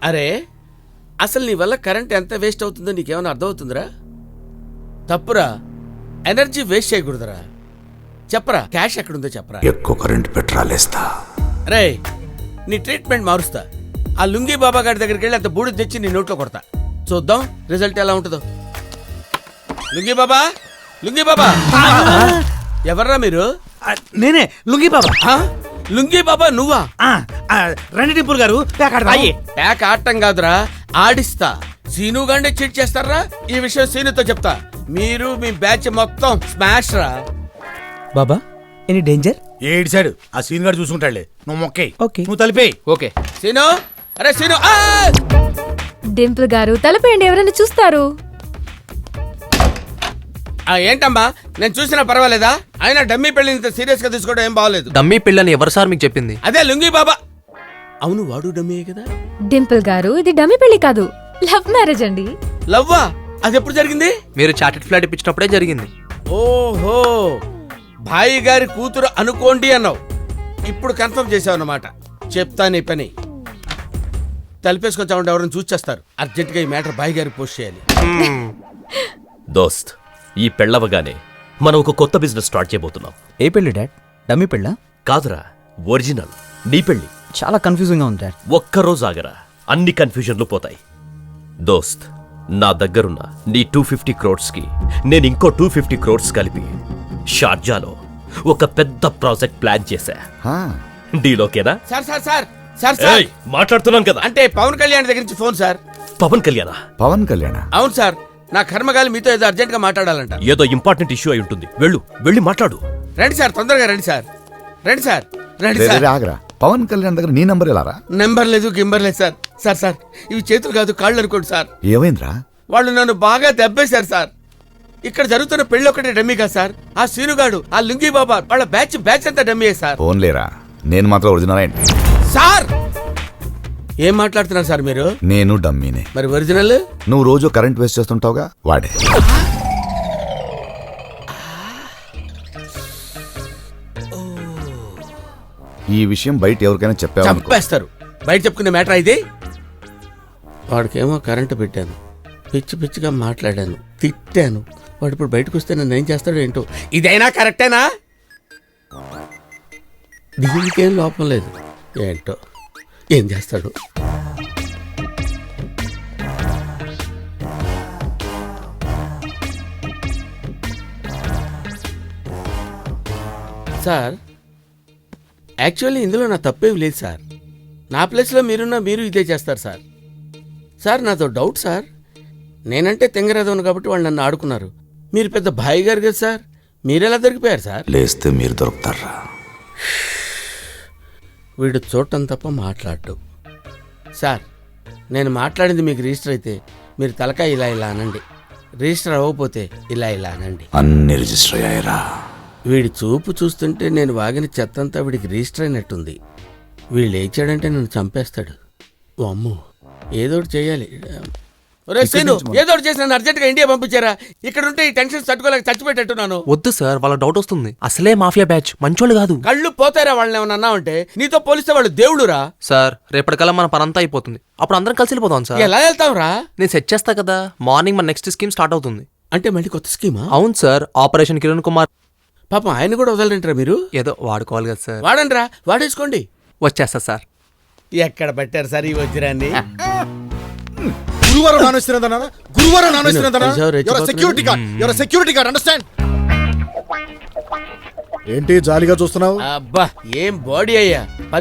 అరే అసలు నీ వల్ల కరెంట్ ఎంత వేస్ట్ అవుతుందో నీకేమైనా అర్థమవుతుందిరా? తప్పురా, ఎనర్జీ వేస్ట్ చేయకూడదురా. చెప్పరా, క్యాష్ ఎక్కడుందో చెప్పరా. ఎక్కువ కరెంట్ పెట్రాలేస్తా. రే నీ ట్రీట్మెంట్ మారుస్తా. ఆ లుంగీ బాబా గారి దగ్గరికి వెళ్ళి అంత బూడిద తెచ్చి నీ నోట్లో కొడతా. చూద్దాం రిజల్ట్ ఎలా ఉంటుందో. లుంగీ బాబా, లుంగీ బాబా. ఎవర్రా మీరు? నేనే లుంగీ బాబా. లుంగీ బాబా నువ్వా? రండి టింపుల్ గారు, ప్యాక్ ఆడటం కాదురా, ఆడిస్తా. సీను గాండే చీట్ చేస్తారా? ఈ విషయం సీనుతో చెప్తా. మీరు మీ బ్యాచ్ మొత్తం స్మాష్ రా. బాబా ఎనీ డేంజర్? ఏడిచాడు, ఆ సీన్ గారు చూసుకుంటాడులే. నువ్వు మొక్కే, ఓకే. నువ్వు తలిపేయి. ఓకే సీను. అరే సీను. డింపుల్ గారు తలపేయండి, ఎవరైనా చూస్తారు. ఏంటమ్మా, నేను చూసినా పర్వాలేదా? అయినా డమ్మీ పెళ్లి ఇంత సీరియస్ గా తీసుకోవడం ఏం బాగలేదు. డమ్మీ పెళ్ళని ఎవరు సార్ మీకు చెప్పింది? అదే లుంగీ బాబా. అవును, వాడు డమ్మీ కదా. డింపుల్ గారు ఇది డమ్మి పెళ్లి కాదు, లవ్ మ్యారేజ్ అండి. లవ్వా? అది ఎప్పుడు జరిగింది? మీరు చార్టెడ్ ఫ్లాట్ ఇప్పించినప్పుడే జరిగింది. ఓహో, భాయి గారి కూతురు అనుకోండి అన్నావు. ఇప్పుడు కన్ఫర్మ్ చేసావు అన్నమాట. చెప్తా నీ పని. తలిపేసుకొచ్చా ఉంటే ఎవరైనా చూచేస్తారు. అర్జెంటుగా ఈ మ్యాటర్ భాయి గారికి పోస్ట్ చేయాలి. దోస్త్, ఈ పెళ్ళవగానే మనం ఒక కొత్త బిజినెస్ స్టార్ట్ చేయబోతున్నాం. ఏ పెళ్లి డాడ్? డమ్మీ పెళ్ళా? కాదురా, ఒరిజినల్ నీ పెళ్ళి. చాలా కన్ఫ్యూజింగ్ గా ఉంది డాడ్. ఒక్కరోజు ఆగరా, అన్ని కన్ఫ్యూజన్లు పోతాయి. దోస్త్, నా దగ్గరున్న నీ 250 crores కి నేను ఇంకో 250 crores కలిపి షార్జాలో ఒక పెద్ద ప్రాజెక్ట్ ప్లాన్ చేశా. డీలోకేనా? Sir sir sir sir sir మాట్లాడుతున్నాను కదా. అంటే పవన్ కళ్యాణ్ దగ్గర నుంచి ఫోన్ సార్. పవన్ కళ్యాణా? పవన్ కళ్యాణ? అవును సార్, నా కర్మగాలి మీతో ఏదో అర్జెంట్ గా మాట్లాడాలంట. ఏదో ఇంపార్టెంట్ ఇష్యూ అయి ఉంటుంది. వెళ్ళి మాట్లాడు. రండి సార్, తొందరగా రండి సార్. రండి సార్, రండి సార్. ఆగరా, పవన్ కళ్యాణ్ దగ్గర నీ నంబర్ ఎలా రా? నెంబర్ లేదు, గింబర్ లేదు సార్. సార్ సార్, ఇవి చేతులు కాదు కాళ్ళు అనుకోండి సార్. ఏమైందిరా? వాళ్ళు నన్ను బాగా దెబ్బేశారు సార్. ఇక్కడ జరుగుతున్న పెళ్లి ఒకటే డమ్మీ కాదు సార్. ఆ సీనుగాడు, ఆ లుంగీ బాబా, వాళ్ళ బ్యాచ్ అంతా డమ్మీ సార్. ఫోన్లేరా, నేను మాత్రం ఒరిజినల్ ఏంటి? సార్ ఏం మాట్లాడుతున్నారు సార్ మీరు? నేను డమ్మీనే. మరి ఒరిజినల్? నువ్వు రోజు కరెంట్ వేస్ట్ చేస్తుంటావుగా, వాడే. ఈ విషయం బయట ఎవరికైనా చెప్పావు? చంపేస్తారు. బయట చెప్పుకునే మ్యాటర్ అయితే. వాడికేమో కరెంటు పెట్టాను, పిచ్చి పిచ్చిగా మాట్లాడాను, తిట్టాను. వాడు ఇప్పుడు బయటకు వస్తే నన్ను ఏం చేస్తాడో ఏంటో. ఇదైనా కరెక్టేనా? దీనికేం లోపం లేదు. ఏంటో ఏం చేస్తాడు. సార్ యాక్చువల్లీ ఇందులో నా తప్పేవి లేదు సార్. నా ప్లేస్లో మీరున్నా మీరు ఇదే చేస్తారు సార్. సార్ నాతో డౌట్ సార్. నేనంటే తెంగరేదవును కాబట్టి వాళ్ళు నన్ను ఆడుకున్నారు. మీరు పెద్ద భాయి గారు కదా సార్, మీరెలా దొరికిపోయారు సార్? లేస్తే మీరు దొరుకుతారా? వీడు చూడటం తప్ప మాట్లాడటం. సార్ నేను మాట్లాడింది మీకు రిజిస్టర్ అయితే మీరు తలకాయ ఇలా ఇలా అనండి. రిజిస్టర్ అవ్వకపోతే ఇలా ఇలా అనండి. అన్ని రిజిస్టర్ అయ్యాయిరా. వీడి చూపు చూస్తుంటే నేను వాగిన చెత్తంతా వీడికి రిజిస్టర్ అయినట్టుంది. వీళ్ళు లేచాడంటే నన్ను చంపేస్తాడు. అమ్మో, ఏదోటి చేయాలి. ఏదోటి చేసి నన్ను అర్జెంట్గా ఇండియా పంపించారా? ఇక్కడ ఉంటే ఈ టెన్షన్ తట్టుకోలేక చచ్చిపెట్టేట్టున్నాను. వద్దు సార్, వాళ్ళ డౌట్ వస్తుంది. అసలే మాఫియా బ్యాచ్, మంచోళ్ళు కాదు. కళ్ళు పోతారా వాళ్ళని ఏమన్నా అన్నావంటే? నీతో పోలిస్తే వాళ్ళు దేవుడురా. సార్ రేపటికల్లా మన పనంతా అయిపోతుంది. అప్పుడు అందరం కలిసి వెళ్ళిపోతాం సార్. ఎలా వెళ్తావురా? నేను సెట్ చేస్తా కదా. మార్నింగ్ మన నెక్స్ట్ స్కీమ్ స్టార్ట్ అవుతుంది. అంటే మళ్ళీ కొత్త స్కీమా? అవును సార్, ఆపరేషన్ కిరణ్ కుమార్. పాపం ఆయన కూడా వదలరంటారా మీరు? ఏదో వాడుకోవాలి కదా సార్. వాడండిరా, వాడేసుకోండి. వచ్చేస్తా సార్. ఎక్కడ పట్టారు సార్ ఈ వజ్రాన్ని? గురువారం నానేస్తున్నదన్నా, గురువారం నానేస్తున్నదన్నా. Security guard understand? ఏంటి జాలీగా చూస్తున్నావు? అబ్బా ఏం బాడీ అయ్యా. 10